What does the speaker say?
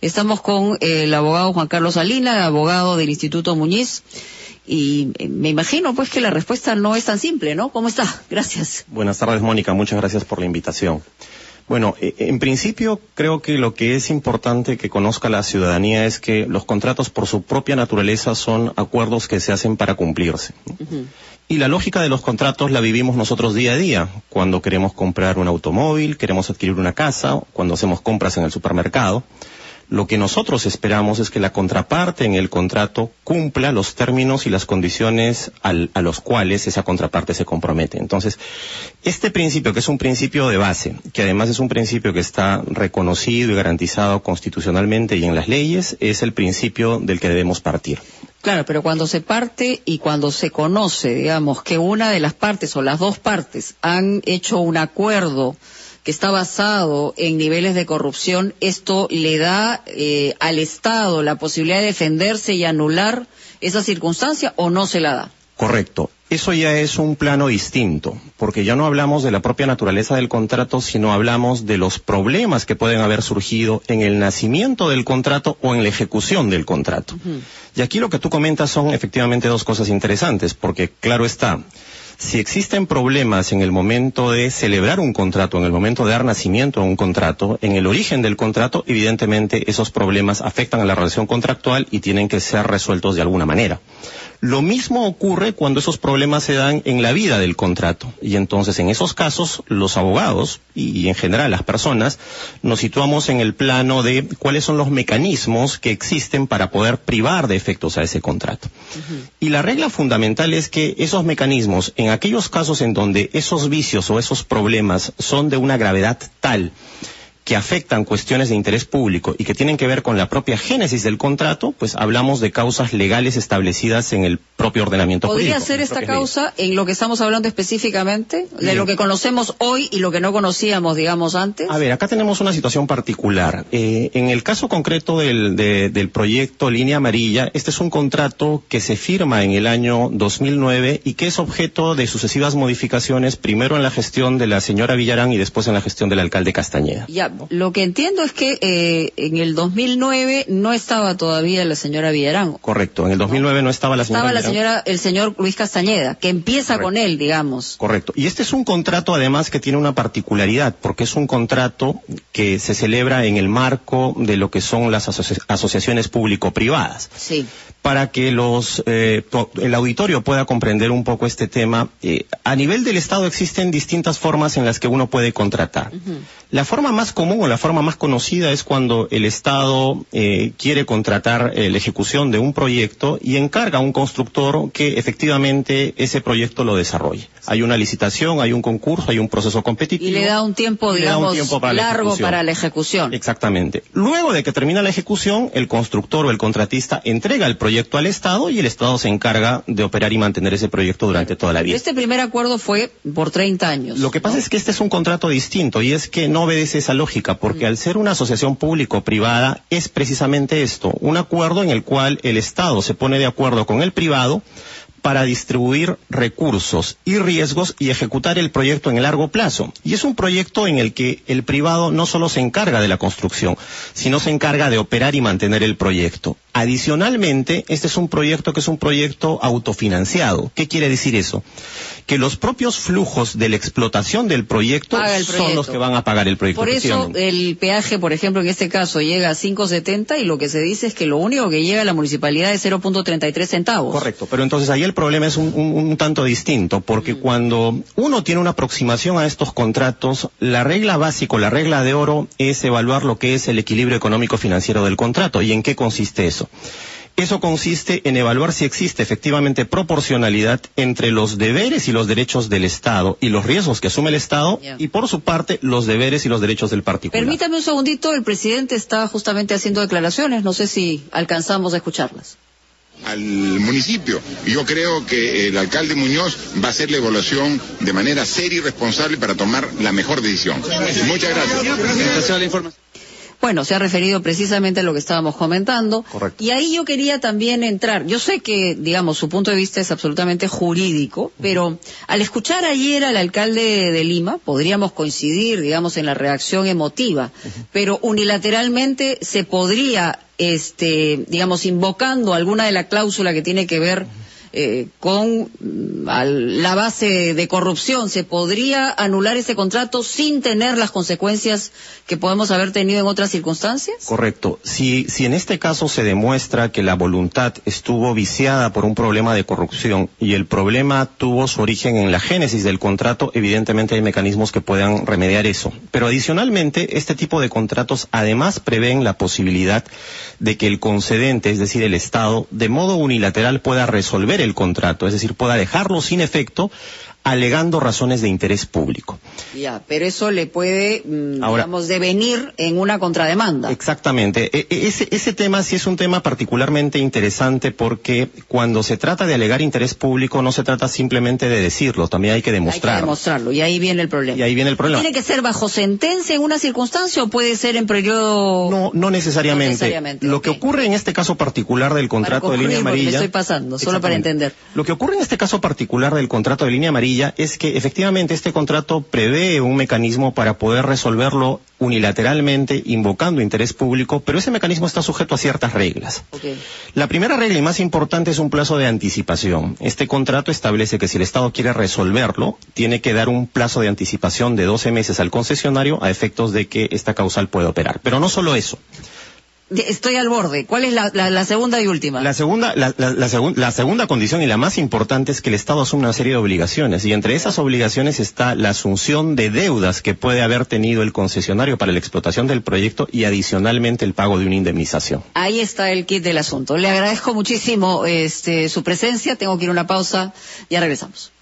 Estamos con el abogado Juan Carlos Salinas, abogado del Instituto Muñiz, y me imagino pues que la respuesta no es tan simple, ¿no? ¿Cómo está? Gracias. Buenas tardes, Mónica, muchas gracias por la invitación. Bueno, en principio creo que lo que es importante que conozca la ciudadanía es que los contratos por su propia naturaleza son acuerdos que se hacen para cumplirse, ¿no? Y la lógica de los contratos la vivimos nosotros día a día, cuando queremos comprar un automóvil, queremos adquirir una casa, cuando hacemos compras en el supermercado. Lo que nosotros esperamos es que la contraparte en el contrato cumpla los términos y las condiciones a los cuales esa contraparte se compromete. Entonces, este principio, que es un principio de base, que además es un principio que está reconocido y garantizado constitucionalmente y en las leyes, es el principio del que debemos partir. Claro, pero cuando se parte y cuando se conoce, digamos, que una de las partes o las dos partes han hecho un acuerdo que está basado en niveles de corrupción, ¿esto le da al Estado la posibilidad de defenderse y anular esa circunstancia o no se la da? Correcto. Eso ya es un plano distinto, porque ya no hablamos de la propia naturaleza del contrato, sino hablamos de los problemas que pueden haber surgido en el nacimiento del contrato o en la ejecución del contrato. Y aquí lo que tú comentas son efectivamente dos cosas interesantes, porque claro está, si existen problemas en el momento de celebrar un contrato, en el momento de dar nacimiento a un contrato, en el origen del contrato, evidentemente esos problemas afectan a la relación contractual y tienen que ser resueltos de alguna manera. Lo mismo ocurre cuando esos problemas se dan en la vida del contrato. Y entonces, en esos casos, los abogados y en general las personas nos situamos en el plano de cuáles son los mecanismos que existen para poder privar de efectos a ese contrato. Y la regla fundamental es que esos mecanismos, en aquellos casos en donde esos vicios o esos problemas son de una gravedad tal que afectan cuestiones de interés público y que tienen que ver con la propia génesis del contrato, pues hablamos de causas legales establecidas en el propio ordenamiento jurídico. ¿Podría ser esta causa en lo que estamos hablando específicamente? ¿De lo que conocemos hoy y lo que no conocíamos, digamos, antes? A ver, acá tenemos una situación particular. En el caso concreto del proyecto Línea Amarilla, este es un contrato que se firma en el año 2009 y que es objeto de sucesivas modificaciones, primero en la gestión de la señora Villarán y después en la gestión del alcalde Castañeda. Ya. Lo que entiendo es que en el 2009 no estaba todavía la señora Villarán. Correcto, en el 2009 no estaba la señora Villarán. El señor Luis Castañeda, que empieza Correcto. con él, digamos. Correcto, y este es un contrato además que tiene una particularidad, porque es un contrato que se celebra en el marco de lo que son las asociaciones público-privadas. Sí. Para que el auditorio pueda comprender un poco este tema, a nivel del Estado existen distintas formas en las que uno puede contratar. La forma más común o la forma más conocida es cuando el Estado quiere contratar la ejecución de un proyecto y encarga a un constructor que efectivamente ese proyecto lo desarrolle. Hay una licitación, hay un concurso, hay un proceso competitivo. Y le da un tiempo, digamos, largo para la ejecución. Exactamente. Luego de que termina la ejecución, el constructor o el contratista entrega el proyecto al Estado y el Estado se encarga de operar y mantener ese proyecto durante toda la vida. Este primer acuerdo fue por 30 años. Lo que pasa es que este es un contrato distinto y es que no obedece esa lógica, porque al ser una asociación público-privada es precisamente esto, un acuerdo en el cual el Estado se pone de acuerdo con el privado para distribuir recursos y riesgos y ejecutar el proyecto en el largo plazo. Y es un proyecto en el que el privado no solo se encarga de la construcción, sino se encarga de operar y mantener el proyecto. Adicionalmente, este es un proyecto que es un proyecto autofinanciado. ¿Qué quiere decir eso? Que los propios flujos de la explotación del proyecto son los que van a pagar el proyecto. Por eso el peaje, por ejemplo, en este caso llega a 5.70 y lo que se dice es que lo único que llega a la municipalidad es 0.33 centavos. Correcto, pero entonces ahí el problema es un tanto distinto, porque cuando uno tiene una aproximación a estos contratos, la regla básica, la regla de oro es evaluar lo que es el equilibrio económico financiero del contrato. ¿Y en qué consiste eso? Eso consiste en evaluar si existe efectivamente proporcionalidad entre los deberes y los derechos del Estado y los riesgos que asume el Estado y por su parte los deberes y los derechos del particular. Permítame un segundito, el presidente está justamente haciendo declaraciones, no sé si alcanzamos a escucharlas. Al municipio. Yo creo que el alcalde Muñoz va a hacer la evaluación de manera seria y responsable para tomar la mejor decisión. Muchas gracias. Bueno, se ha referido precisamente a lo que estábamos comentando. Correcto. Y ahí yo quería también entrar. Yo sé que, digamos, su punto de vista es absolutamente jurídico, pero al escuchar ayer al alcalde de Lima, podríamos coincidir, digamos, en la reacción emotiva, pero unilateralmente se podría, digamos, invocando alguna de la cláusula que tiene que ver con la base de corrupción, ¿se podría anular ese contrato sin tener las consecuencias que podemos haber tenido en otras circunstancias? Correcto. Si en este caso se demuestra que la voluntad estuvo viciada por un problema de corrupción y el problema tuvo su origen en la génesis del contrato, evidentemente hay mecanismos que puedan remediar eso. Pero adicionalmente, este tipo de contratos además prevén la posibilidad de que el concedente, es decir, el Estado, de modo unilateral pueda resolver el contrato, es decir, pueda dejarlo sin efecto, alegando razones de interés público. Ya, pero eso le puede, digamos, devenir en una contrademanda. Exactamente. Ese tema sí es un tema particularmente interesante porque cuando se trata de alegar interés público no se trata simplemente de decirlo, también hay que demostrarlo. Hay que demostrarlo, y ahí viene el problema. Y ahí viene el problema. ¿Tiene que ser bajo sentencia en una circunstancia o puede ser en periodo...? No necesariamente. No necesariamente. Lo que ocurre en este caso particular del contrato de línea amarilla... Me estoy pasando, solo para entender. Lo que ocurre en este caso particular del contrato de línea amarilla es que efectivamente este contrato prevé un mecanismo para poder resolverlo unilateralmente, invocando interés público, pero ese mecanismo está sujeto a ciertas reglas. Okay. La primera regla y más importante es un plazo de anticipación. Este contrato establece que si el Estado quiere resolverlo, tiene que dar un plazo de anticipación de 12 meses al concesionario a efectos de que esta causal pueda operar. Pero no solo eso. Estoy al borde. ¿Cuál es la segunda y última? La segunda condición y la más importante es que el Estado asume una serie de obligaciones y entre esas obligaciones está la asunción de deudas que puede haber tenido el concesionario para la explotación del proyecto y adicionalmente el pago de una indemnización. Ahí está el kit del asunto. Le agradezco muchísimo su presencia. Tengo que ir a una pausa. Ya regresamos.